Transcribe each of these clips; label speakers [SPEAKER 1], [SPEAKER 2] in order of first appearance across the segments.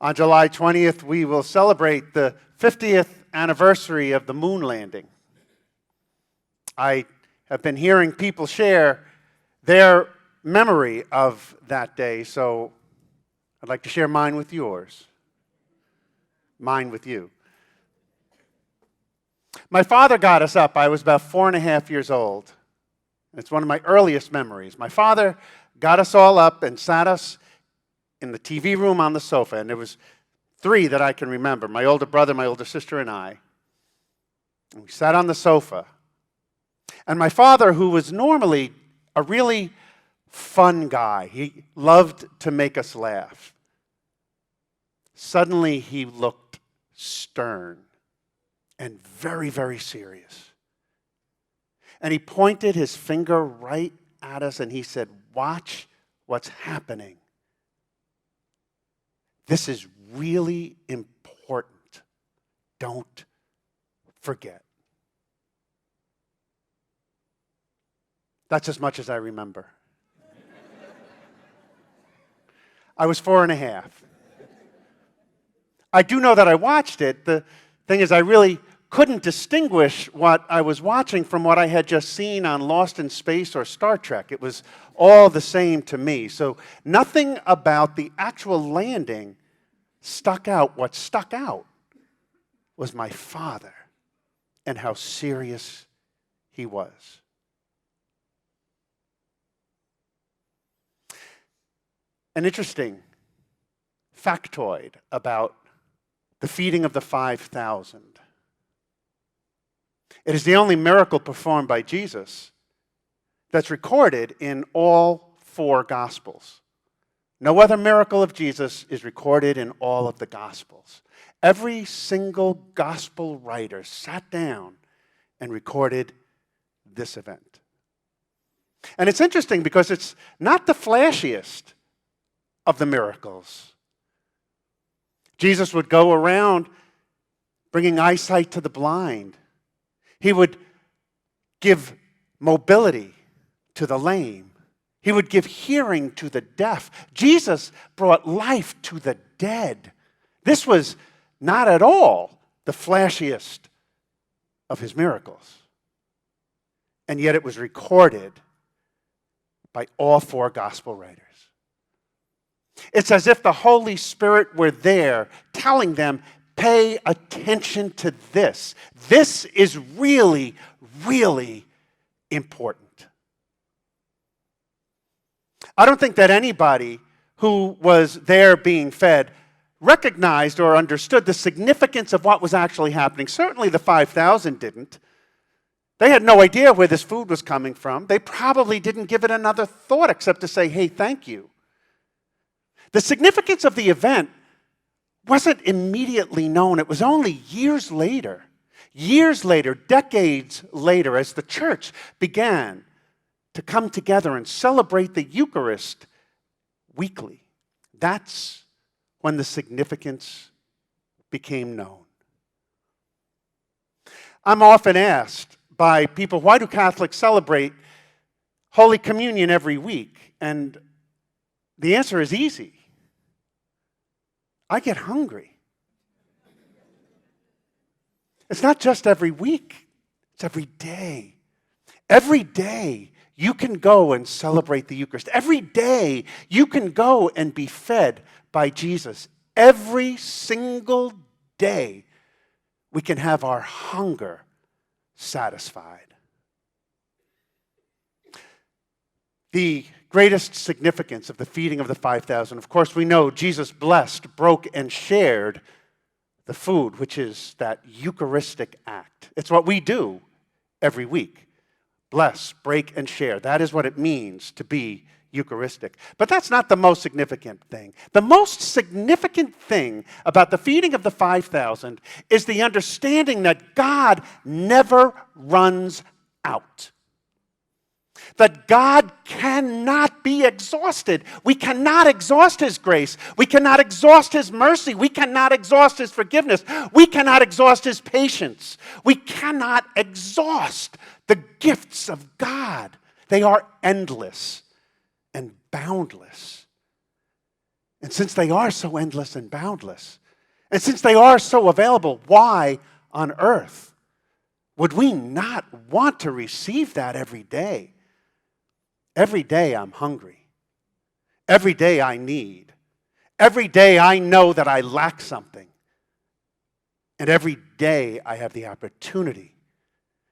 [SPEAKER 1] On July 20th, we will celebrate the 50th anniversary of the moon landing. I have been hearing people share their memory of that day, so I'd like to share mine with yours. Mine with you. My father got us up. I was about 4.5 years old. It's one of my earliest memories. My father got us all up and sat us in the TV room on the sofa, and there was 3 that I can remember, my older brother, my older sister, and I. And we sat on the sofa. And my father, who was normally a really fun guy, he loved to make us laugh. Suddenly he looked stern and very, very serious. And he pointed his finger right at us and he said, "Watch what's happening. This is really important. Don't forget." That's as much as I remember. I was 4.5. I do know that I watched it. The thing is, I really couldn't distinguish what I was watching from what I had just seen on Lost in Space or Star Trek. It was all the same to me. So nothing about the actual landing stuck out. What stuck out was my father and how serious he was. An interesting factoid about the feeding of the 5,000. It is the only miracle performed by Jesus that's recorded in all 4 Gospels. No other miracle of Jesus is recorded in all of the Gospels. Every single Gospel writer sat down and recorded this event. And it's interesting because it's not the flashiest of the miracles. Jesus would go around bringing eyesight to the blind. He would give mobility to the lame. He would give hearing to the deaf. Jesus brought life to the dead. This was not at all the flashiest of his miracles. And yet it was recorded by all 4 gospel writers. It's as if the Holy Spirit were there telling them, pay attention to this. This is really, really important. I don't think that anybody who was there being fed recognized or understood the significance of what was actually happening. Certainly the 5,000 didn't. They had no idea where this food was coming from. They probably didn't give it another thought except to say, hey, thank you. The significance of the event wasn't immediately known. It was only years later, decades later, as the church began to come together and celebrate the Eucharist weekly. That's when the significance became known. I'm often asked by people, why do Catholics celebrate Holy Communion every week? And the answer is easy. I get hungry. It's not just every week, it's every day. Every day you can go and celebrate the Eucharist. Every day you can go and be fed by Jesus. Every single day we can have our hunger satisfied. The greatest significance of the feeding of the 5,000, of course, we know Jesus blessed, broke, and shared the food, which is that Eucharistic act. It's what we do every week. Bless, break, and share. That is what it means to be Eucharistic. But that's not the most significant thing. The most significant thing about the feeding of the 5,000 is the understanding that God never runs out. That God cannot be exhausted. We cannot exhaust His grace. We cannot exhaust His mercy. We cannot exhaust His forgiveness. We cannot exhaust His patience. We cannot exhaust the gifts of God. They are endless and boundless. And since they are so endless and boundless, and since they are so available, why on earth would we not want to receive that every day? Every day I'm hungry. Every day I need. Every day I know that I lack something. And every day I have the opportunity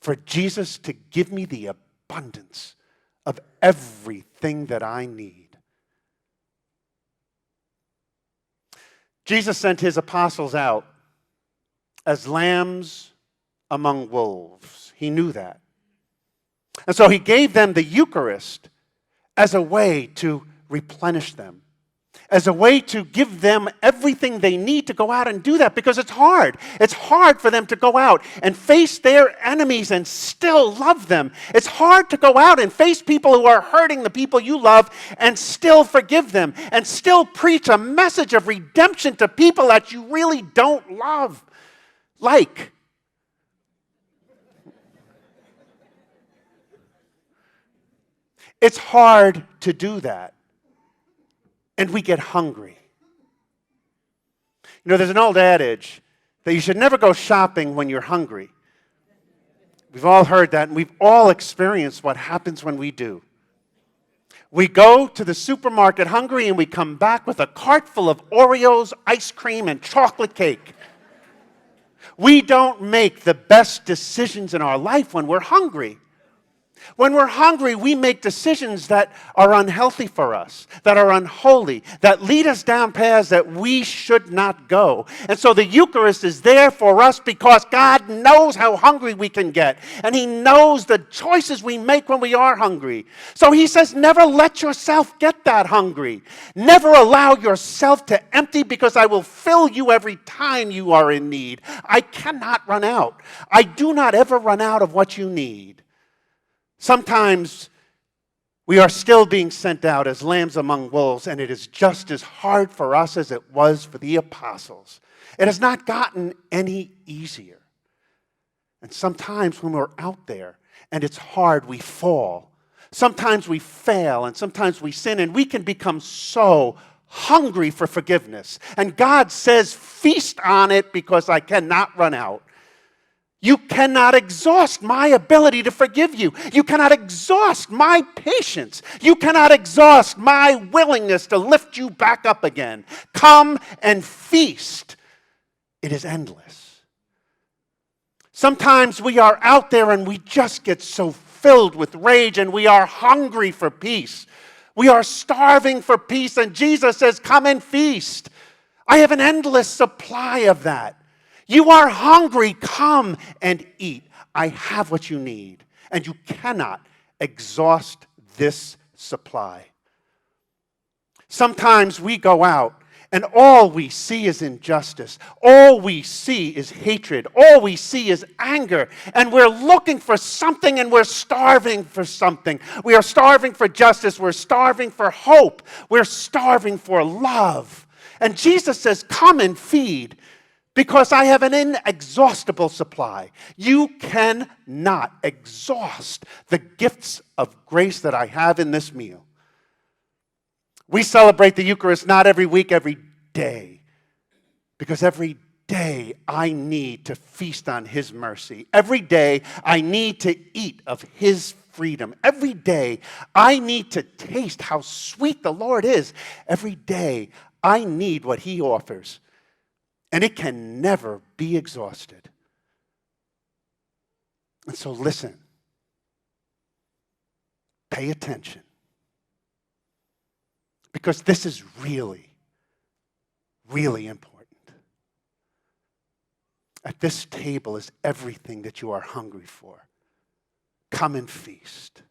[SPEAKER 1] for Jesus to give me the abundance of everything that I need. Jesus sent his apostles out as lambs among wolves. He knew that. And so he gave them the Eucharist as a way to replenish them, as a way to give them everything they need to go out and do that, because it's hard. It's hard for them to go out and face their enemies and still love them. It's hard to go out and face people who are hurting the people you love and still forgive them and still preach a message of redemption to people that you really don't love. Like, it's hard to do that. And we get hungry. You know, there's an old adage that you should never go shopping when you're hungry. We've all heard that, and we've all experienced what happens when we do. We go to the supermarket hungry, and we come back with a cart full of Oreos, ice cream, and chocolate cake. We don't make the best decisions in our life when we're hungry. When we're hungry, we make decisions that are unhealthy for us, that are unholy, that lead us down paths that we should not go. And so the Eucharist is there for us because God knows how hungry we can get. And he knows the choices we make when we are hungry. So he says, never let yourself get that hungry. Never allow yourself to empty, because I will fill you every time you are in need. I cannot run out. I do not ever run out of what you need. Sometimes we are still being sent out as lambs among wolves, and it is just as hard for us as it was for the apostles. It has not gotten any easier. And sometimes when we're out there and it's hard, we fall. Sometimes we fail, and sometimes we sin, and we can become so hungry for forgiveness. And God says, feast on it, because I cannot run out. You cannot exhaust my ability to forgive you. You cannot exhaust my patience. You cannot exhaust my willingness to lift you back up again. Come and feast. It is endless. Sometimes we are out there and we just get so filled with rage, and we are hungry for peace. We are starving for peace, and Jesus says, come and feast. I have an endless supply of that. You are hungry, come and eat. I have what you need. And you cannot exhaust this supply. Sometimes we go out and all we see is injustice. All we see is hatred. All we see is anger. And we're looking for something, and we're starving for something. We are starving for justice. We're starving for hope. We're starving for love. And Jesus says, come and feed, because I have an inexhaustible supply. You cannot exhaust the gifts of grace that I have in this meal. We celebrate the Eucharist not every week, every day. Because every day I need to feast on his mercy. Every day I need to eat of his freedom. Every day I need to taste how sweet the Lord is. Every day I need what he offers. And it can never be exhausted. And so listen. Pay attention. Because this is really, really important. At this table is everything that you are hungry for. Come and feast.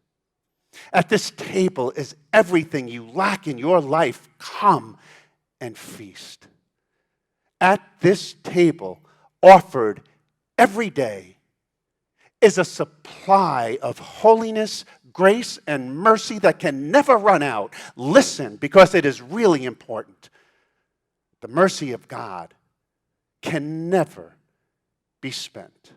[SPEAKER 1] At this table is everything you lack in your life. Come and feast. At this table, offered every day, is a supply of holiness, grace, and mercy that can never run out. Listen, because it is really important. The mercy of God can never be spent.